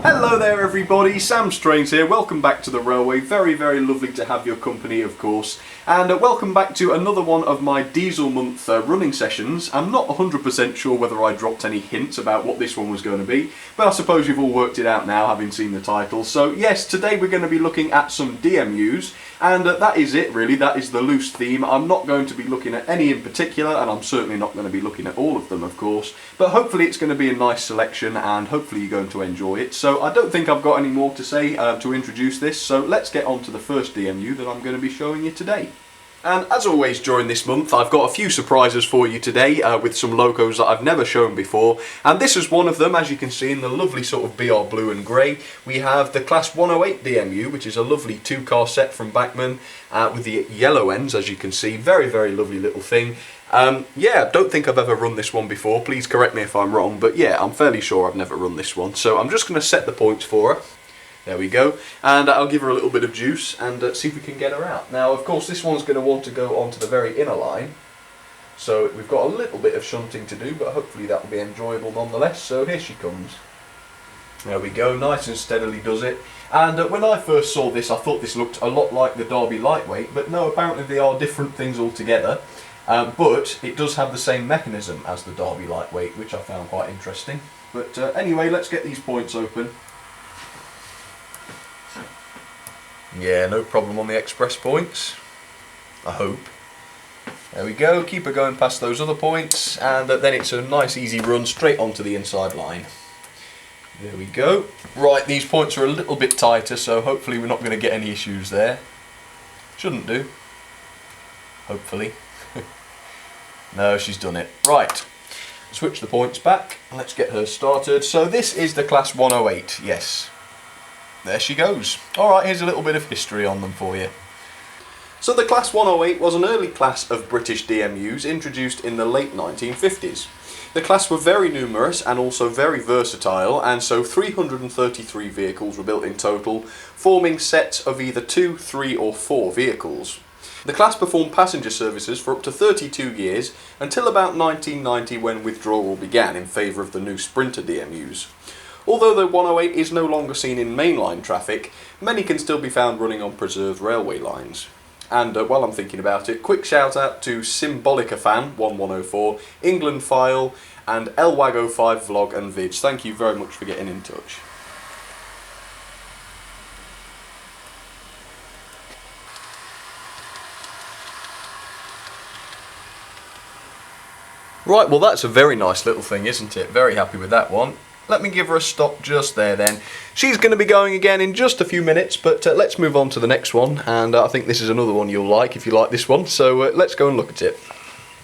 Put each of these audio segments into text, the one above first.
Hello there everybody, Sam Strains here, welcome back to the Railway, very lovely to have your company of course, and welcome back to another one of my Diesel Month running sessions. I'm not 100% sure whether I dropped any hints about what this one was going to be, but I suppose you've all worked it out now having seen the title. So yes, today we're going to be looking at some DMUs, and that is it really, that is the loose theme. I'm not going to be looking at any in particular, and I'm certainly not going to be looking at all of them of course, but hopefully it's going to be a nice selection and hopefully you're going to enjoy it. So I don't think I've got any more to say to introduce this, so let's get on to the first DMU that I'm going to be showing you today. And as always during this month, I've got a few surprises for you today with some logos that I've never shown before, and this is one of them. As you can see in the lovely sort of BR blue and grey, we have the Class 108 DMU, which is a lovely two-car set from Bachmann with the yellow ends, as you can see. Very lovely little thing. Yeah, don't think I've ever run this one before, please correct me if I'm wrong, but yeah, I'm fairly sure I've never run this one. So I'm just going to set the points for her. There we go, and I'll give her a little bit of juice and see if we can get her out. Now of course this one's going to want to go onto the very inner line, so we've got a little bit of shunting to do, but hopefully that will be enjoyable nonetheless. So here she comes. There we go, nice and steadily does it. And when I first saw this I thought this looked a lot like the Dobby Lightweight, but no, apparently they are different things altogether. But it does have the same mechanism as the Dobby Lightweight, which I found quite interesting. But anyway, let's get these points open. Yeah, no problem on the express points, I hope. There we go, keep her going past those other points, and then it's a nice easy run straight onto the inside line. There we go. Right, these points are a little bit tighter, so hopefully we're not going to get any issues there. Shouldn't do. Hopefully. No, she's done it. Right, switch the points back, and let's get her started. So this is the Class 108, yes. There she goes. Alright, here's a little bit of history on them for you. So the Class 108 was an early class of British DMUs introduced in the late 1950s. The class were very numerous and also very versatile, and so 333 vehicles were built in total, forming sets of either 2, 3 or 4 vehicles. The class performed passenger services for up to 32 years until about 1990, when withdrawal began in favour of the new Sprinter DMUs. Although the 108 is no longer seen in mainline traffic, many can still be found running on preserved railway lines. And while I'm thinking about it, quick shout out to Symbolica Fan 1104, England File, and Elwag05 Vlog and Vids. Thank you very much for getting in touch. Right, well that's a very nice little thing, isn't it? Very happy with that one. Let me give her a stop just there then. She's going to be going again in just a few minutes, but let's move on to the next one, and I think this is another one you'll like if you like this one, so let's go and look at it.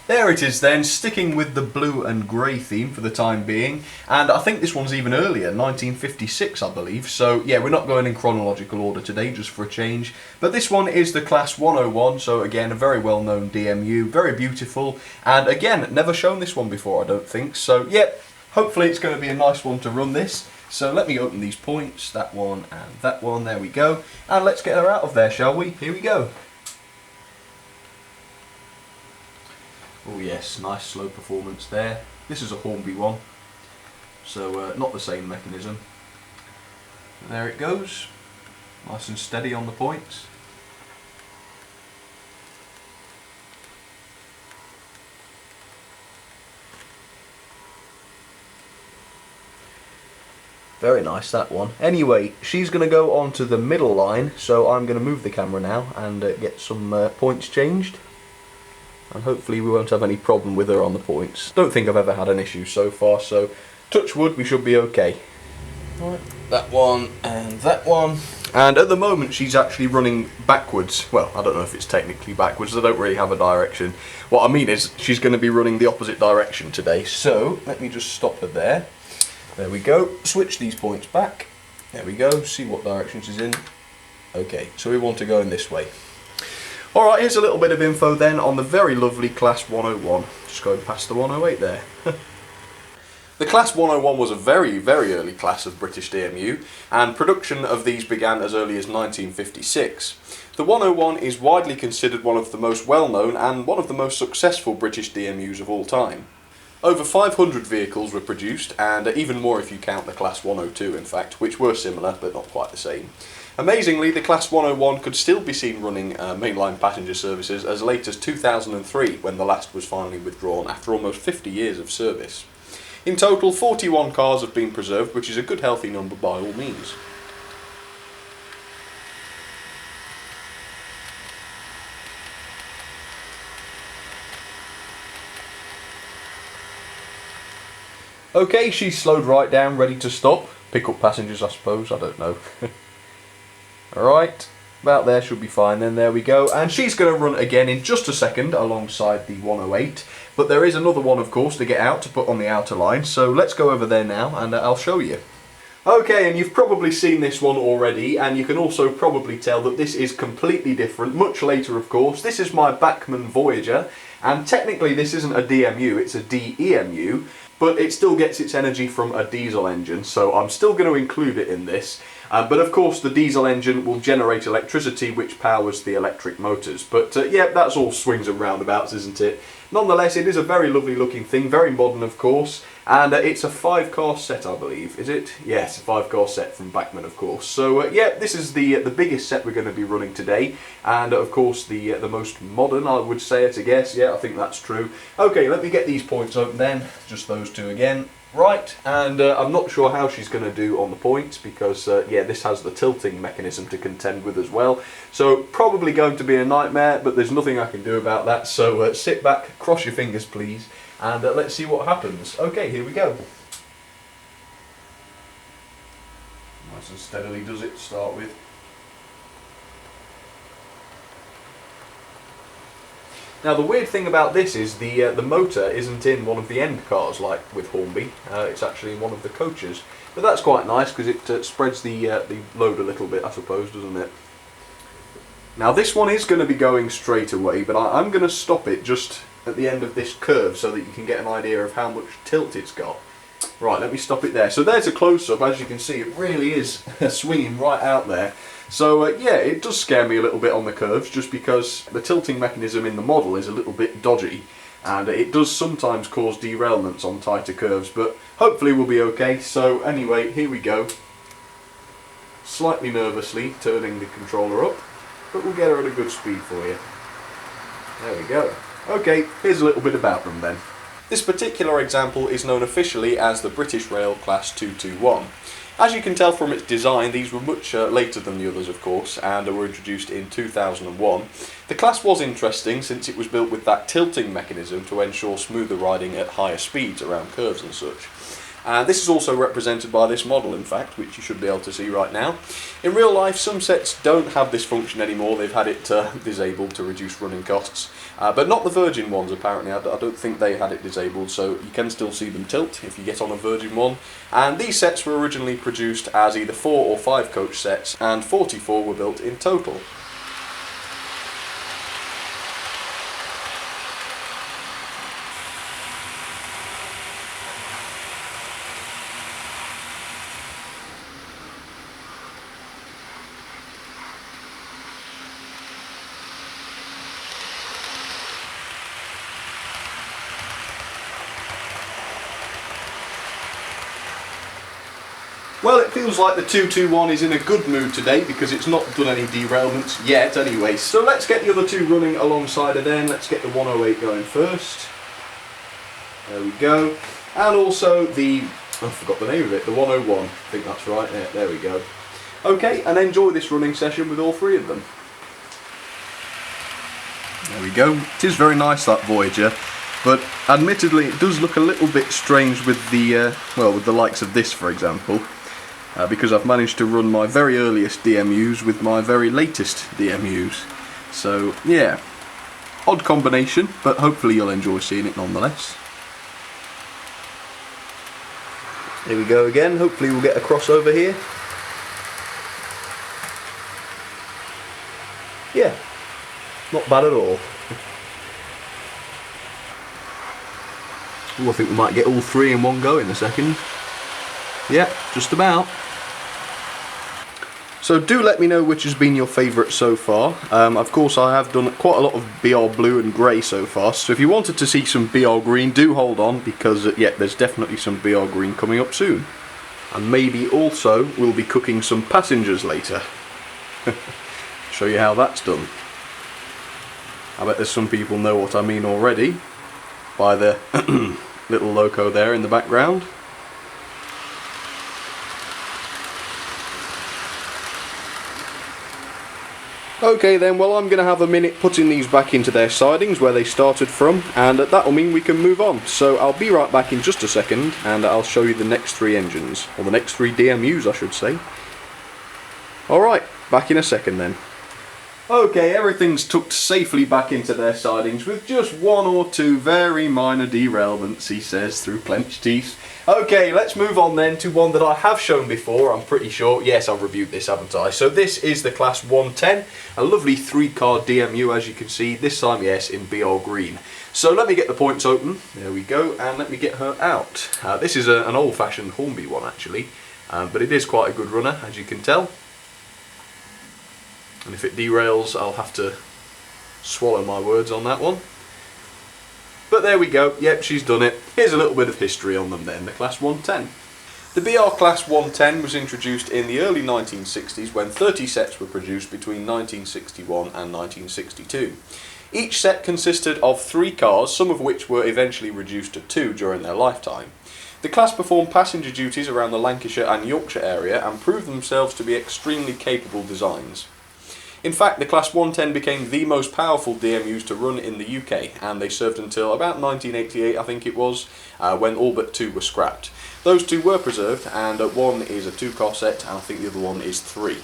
There it is then, sticking with the blue and grey theme for the time being, and I think this one's even earlier, 1956 I believe, so yeah, we're not going in chronological order today, just for a change, but this one is the Class 101, so again a very well known DMU, very beautiful, and again, never shown this one before I don't think, so yeah, hopefully it's going to be a nice one to run this. So let me open these points, that one and that one, there we go, and let's get her out of there, shall we? Here we go. Oh yes, nice slow performance there. This is a Hornby one, so not the same mechanism. And there it goes, nice and steady on the points. Very nice, that one. Anyway, she's going to go onto the middle line, so I'm going to move the camera now and get some points changed. And hopefully we won't have any problem with her on the points. Don't think I've ever had an issue so far, so touch wood, we should be okay. Right, that one and that one. And at the moment she's actually running backwards. Well, I don't know if it's technically backwards, I don't really have a direction. What I mean is she's going to be running the opposite direction today. So let me just stop her there. There we go, switch these points back, there we go, see what direction she's in. Okay, so we want to go in this way. Alright, here's a little bit of info then on the very lovely Class 101, just going past the 108 there. The Class 101 was a very early class of British DMU, and production of these began as early as 1956. The 101 is widely considered one of the most well-known and one of the most successful British DMUs of all time. Over 500 vehicles were produced, and even more if you count the Class 102 in fact, which were similar but not quite the same. Amazingly, the Class 101 could still be seen running mainline passenger services as late as 2003, when the last was finally withdrawn after almost 50 years of service. In total, 41 cars have been preserved, which is a good healthy number by all means. Okay, she's slowed right down, ready to stop. Pick up passengers, I suppose, I don't know. Alright, about there should be fine then, there we go. And she's going to run again in just a second alongside the 108. But there is another one, of course, to get out to put on the outer line. So let's go over there now and I'll show you. Okay, and you've probably seen this one already, and you can also probably tell that this is completely different, much later of course. This is my Bachmann Voyager, and technically this isn't a DMU, it's a DEMU, but it still gets its energy from a diesel engine, so I'm still going to include it in this. But of course the diesel engine will generate electricity which powers the electric motors. But yeah, that's all swings and roundabouts, isn't it? Nonetheless, it is a very lovely looking thing, very modern of course, and it's a 5-car set, I believe, is it? Yes, a 5-car set from Bachmann, of course. So yeah, this is the biggest set we're going to be running today, and of course the most modern, I would say it, I guess. Yeah, I think that's true. Okay, let me get these points open then, just those two again. Right, and I'm not sure how she's going to do on the points because, yeah, this has the tilting mechanism to contend with as well. So, probably going to be a nightmare, but there's nothing I can do about that. So, sit back, cross your fingers please, and let's see what happens. Okay, here we go. Nice and steadily does it to start with. Now the weird thing about this is the motor isn't in one of the end cars like with Hornby, it's actually in one of the coaches. But that's quite nice because it spreads the load a little bit, I suppose, doesn't it? Now this one is going to be going straight away, but I'm going to stop it just at the end of this curve so that you can get an idea of how much tilt it's got. Right, let me stop it there. So there's a close-up. As you can see, it really is swinging right out there. So yeah, it does scare me a little bit on the curves just because the tilting mechanism in the model is a little bit dodgy, and it does sometimes cause derailments on tighter curves, but hopefully we'll be okay. So anyway, here we go. Slightly nervously turning the controller up, but we'll get her at a good speed for you. There we go. Okay, here's a little bit about them then. This particular example is known officially as the British Rail Class 221. As you can tell from its design, these were much later than the others of course, and were introduced in 2001. The class was interesting since it was built with that tilting mechanism to ensure smoother riding at higher speeds around curves and such. This is also represented by this model in fact, which you should be able to see right now. In real life some sets don't have this function anymore, they've had it disabled to reduce running costs. But not the Virgin ones apparently, I don't think they had it disabled, so you can still see them tilt if you get on a Virgin one. And these sets were originally produced as either 4 or 5 coach sets, and 44 were built in total. Well, it feels like the 221 is in a good mood today because it's not done any derailments yet anyway. So let's get the other two running alongside her then. Let's get the 108 going first. There we go. And also the, I forgot the name of it, the 101. I think that's right. Yeah, there we go. Okay, and enjoy this running session with all three of them. There we go. It is very nice, that Voyager. But admittedly it does look a little bit strange with the, well, with the likes of this for example. Because I've managed to run my very earliest DMUs with my very latest DMUs. So yeah, odd combination, but hopefully you'll enjoy seeing it nonetheless. Here we go again, hopefully we'll get a crossover here. Yeah, not bad at all. Ooh, I think we might get all three in one go in a second. Yeah, just about. So do let me know which has been your favourite so far. Of course I have done quite a lot of BR blue and grey so far, so if you wanted to see some BR green, do hold on, because yeah, there's definitely some BR green coming up soon. And maybe also we'll be cooking some passengers later. Show you how that's done. I bet there's some people know what I mean already by the little loco there in the background. Okay then, well I'm going to have a minute putting these back into their sidings where they started from, and that'll mean we can move on. So I'll be right back in just a second and I'll show you the next 3 engines, or the next 3 DMUs I should say. Alright, back in a second then. Okay, everything's tucked safely back into their sidings with just 1 or 2 very minor derailments, he says through clenched teeth. Okay, let's move on then to one that I have shown before, I'm pretty sure. Yes, I've reviewed this, haven't I? So this is the Class 110, a lovely 3-car DMU as you can see, this time, yes, in BR green. So let me get the points open, there we go, and let me get her out. This is an old-fashioned Hornby one actually, but it is quite a good runner, as you can tell. And if it derails, I'll have to swallow my words on that one. But there we go, yep, she's done it. Here's a little bit of history on them then, the Class 110. The BR Class 110 was introduced in the early 1960s when 30 sets were produced between 1961 and 1962. Each set consisted of 3 cars, some of which were eventually reduced to 2 during their lifetime. The class performed passenger duties around the Lancashire and Yorkshire area and proved themselves to be extremely capable designs. In fact, the Class 110 became the most powerful DMUs to run in the UK, and they served until about 1988, I think it was, when all but 2 were scrapped. Those 2 were preserved, and one is a 2-car set, and I think the other one is 3.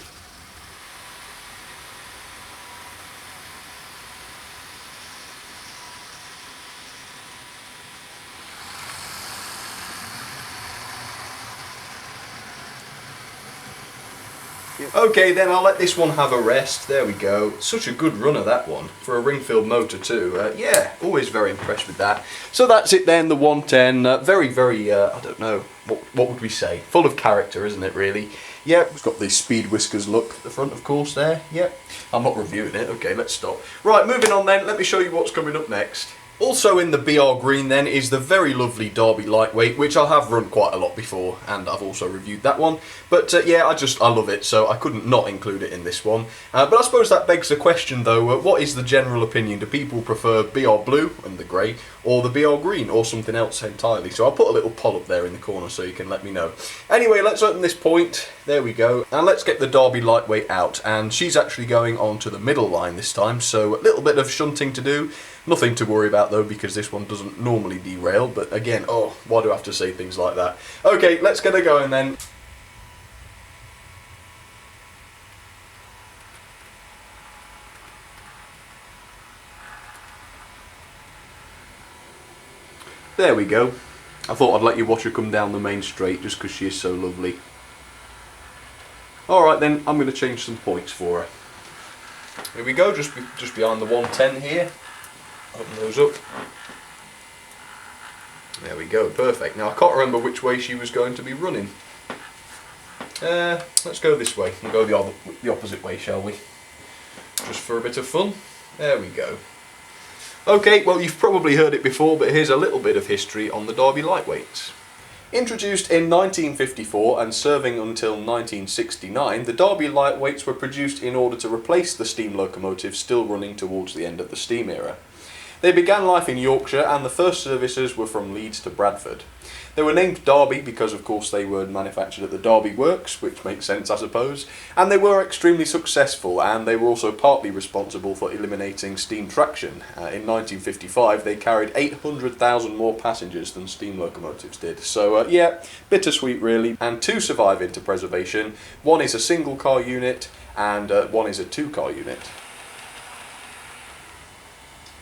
Okay, then I'll let this one have a rest. There we go. Such a good runner, that one, for a ring-filled motor too. Yeah, always very impressed with that. So that's it then, the 110. Very, very, I don't know, what would we say? Full of character, isn't it, really? Yep, it's got the speed whiskers look at the front, of course, there. Yep. I'm not reviewing it. Okay, let's stop. Right, moving on then. Let me show you what's coming up next. Also in the BR green then is the very lovely Dobby Lightweight, which I have run quite a lot before, and I've also reviewed that one. But yeah, I love it, so I couldn't not include it in this one. But I suppose that begs the question though, what is the general opinion? Do people prefer BR blue and the grey, or the BR green, or something else entirely? So I'll put a little poll up there in the corner so you can let me know. Anyway, let's open this point. There we go. And let's get the Dobby Lightweight out, and she's actually going on to the middle line this time, so a little bit of shunting to do. Nothing to worry about though, because this one doesn't normally derail, but again, oh, why do I have to say things like that? Okay, let's get her going then. There we go. I thought I'd let you watch her come down the main straight just because she is so lovely. Alright then, I'm going to change some points for her. Here we go, just behind the 110 here. Open those up. There we go, perfect. Now I can't remember which way she was going to be running. Let's go this way. We'll go the opposite way, shall we? Just for a bit of fun. There we go. Okay, well you've probably heard it before, but here's a little bit of history on the Dobby Lightweights. Introduced in 1954 and serving until 1969, the Dobby Lightweights were produced in order to replace the steam locomotives still running towards the end of the steam era. They began life in Yorkshire, and the first services were from Leeds to Bradford. They were named Derby because of course they were manufactured at the Derby Works, which makes sense I suppose, and they were extremely successful, and they were also partly responsible for eliminating steam traction. In 1955 they carried 800,000 more passengers than steam locomotives did, so yeah, bittersweet really. And 2 survive into preservation. One is a single car unit and one is a 2-car unit.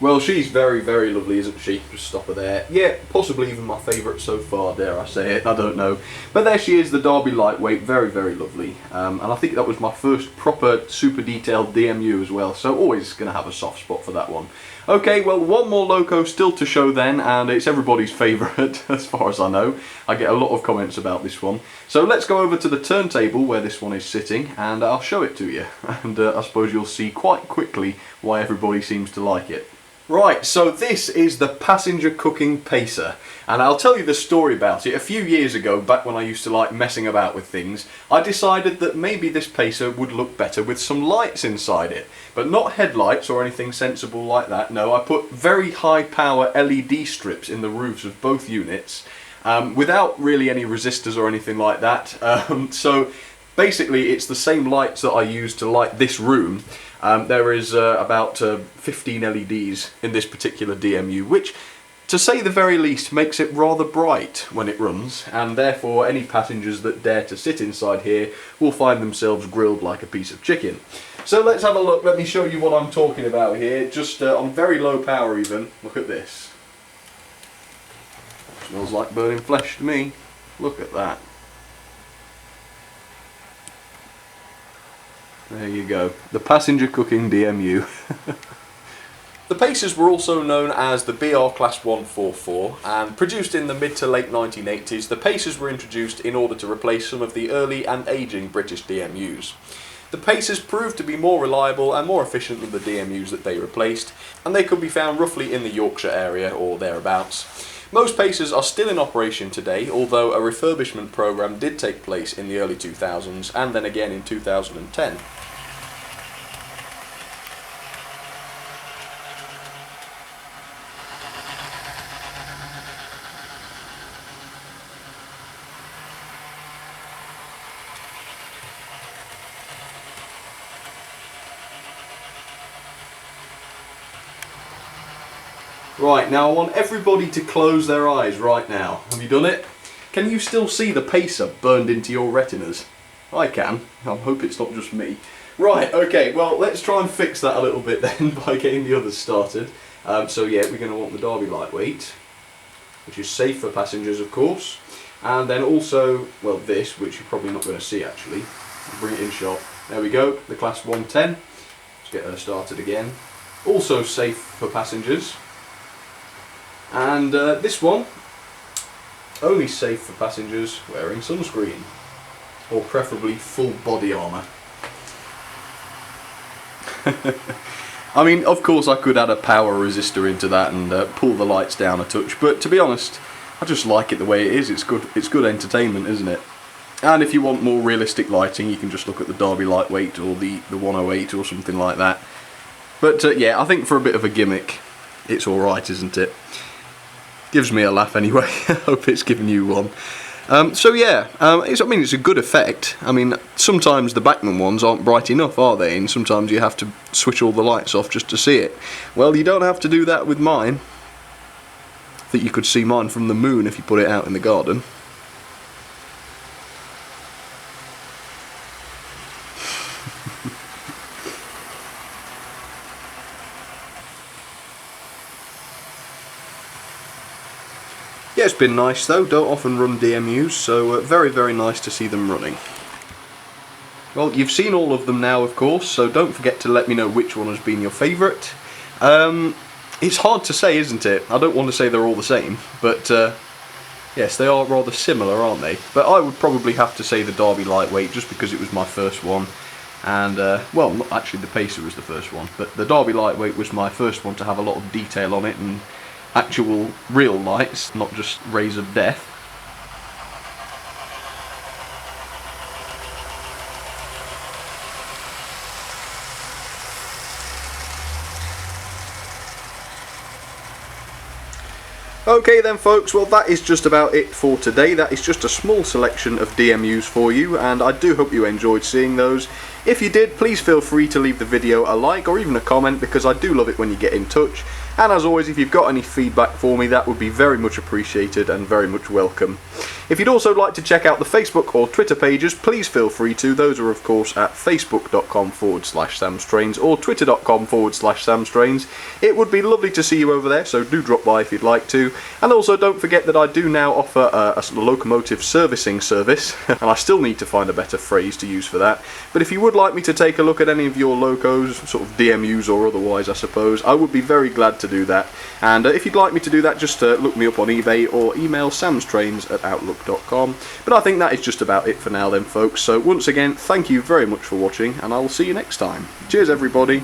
Well, she's very, very lovely, isn't she? Just stop her there. Yeah, possibly even my favourite so far, dare I say it, I don't know. But there she is, the Dobby Lightweight, very, very lovely. And I think that was my first proper super detailed DMU as well, so always going to have a soft spot for that one. Okay, well, one more loco still to show then, and it's everybody's favourite as far as I know. I get a lot of comments about this one. So let's go over to the turntable where this one is sitting, and I'll show it to you. And I suppose you'll see quite quickly why everybody seems to like it. Right, so this is the passenger cooking pacer, and I'll tell you the story about it. A few years ago, back when I used to like messing about with things, I decided that maybe this pacer would look better with some lights inside it. But not headlights or anything sensible like that, no, I put very high power LED strips in the roofs of both units, without really any resistors or anything like that. So basically it's the same lights that I use to light this room. There is about 15 LEDs in this particular DMU, which, to say the very least, makes it rather bright when it runs, and therefore any passengers that dare to sit inside here will find themselves grilled like a piece of chicken. So let's have a look. Let me show you what I'm talking about here, just on very low power even. Look at this. Smells like burning flesh to me. Look at that. There you go, the passenger cooking DMU. The Pacers were also known as the BR Class 144, and produced in the mid to late 1980s, the Pacers were introduced in order to replace some of the early and ageing British DMUs. The Pacers proved to be more reliable and more efficient than the DMUs that they replaced, and they could be found roughly in the Yorkshire area or thereabouts. Most Pacers are still in operation today, although a refurbishment program did take place in the early 2000s and then again in 2010. Right, now I want everybody to close their eyes right now. Have you done it? Can you still see the pacer burned into your retinas? I can. I hope it's not just me. Right, okay, well let's try and fix that a little bit then by getting the others started. So yeah, we're going to want the Dobby Lightweight, which is safe for passengers of course. And then also, well this, which you're probably not going to see actually. I'll bring it in shot. There we go, the Class 110. Let's get her started again. Also safe for passengers. And this one, only safe for passengers wearing sunscreen, or preferably full body armour. I mean, of course I could add a power resistor into that and pull the lights down a touch, but to be honest, I just like it the way it is. It's good entertainment, isn't it? And if you want more realistic lighting, you can just look at the Dobby Lightweight or the 108 or something like that. But yeah, I think for a bit of a gimmick, it's alright, isn't it? Gives me a laugh anyway. I hope it's giving you one. So yeah, it's a good effect. I mean, sometimes the Bachmann ones aren't bright enough, are they? And sometimes you have to switch all the lights off just to see it. Well, you don't have to do that with mine. I think you could see mine from the moon if you put it out in the garden. Yeah, it's been nice though. Don't often run DMUs, so very, very nice to see them running. Well, you've seen all of them now, of course, so don't forget to let me know which one has been your favourite. It's hard to say, isn't it? I don't want to say they're all the same, but yes, they are rather similar, aren't they? But I would probably have to say the Dobby Lightweight, just because it was my first one. And, well, not actually the Pacer was the first one, but the Dobby Lightweight was my first one to have a lot of detail on it and actual real lights, not just rays of death. Okay then folks, well that is just about it for today. That is just a small selection of DMUs for you, and I do hope you enjoyed seeing those. If you did, please feel free to leave the video a like or even a comment, because I do love it when you get in touch. And as always, if you've got any feedback for me, that would be very much appreciated and very much welcome. If you'd also like to check out the Facebook or Twitter pages, please feel free to. Those are of course at facebook.com/samstrains or twitter.com/samstrains. It would be lovely to see you over there, so do drop by if you'd like to. And also don't forget that I do now offer a locomotive servicing service, and I still need to find a better phrase to use for that. But if you would like me to take a look at any of your locos, sort of DMUs or otherwise I suppose, I would be very glad to do that. And if you'd like me to do that, just look me up on eBay or email samstrains@outlook.com. But I think that is just about it for now then, folks. So once again, thank you very much for watching, and I will see you next time. Cheers everybody.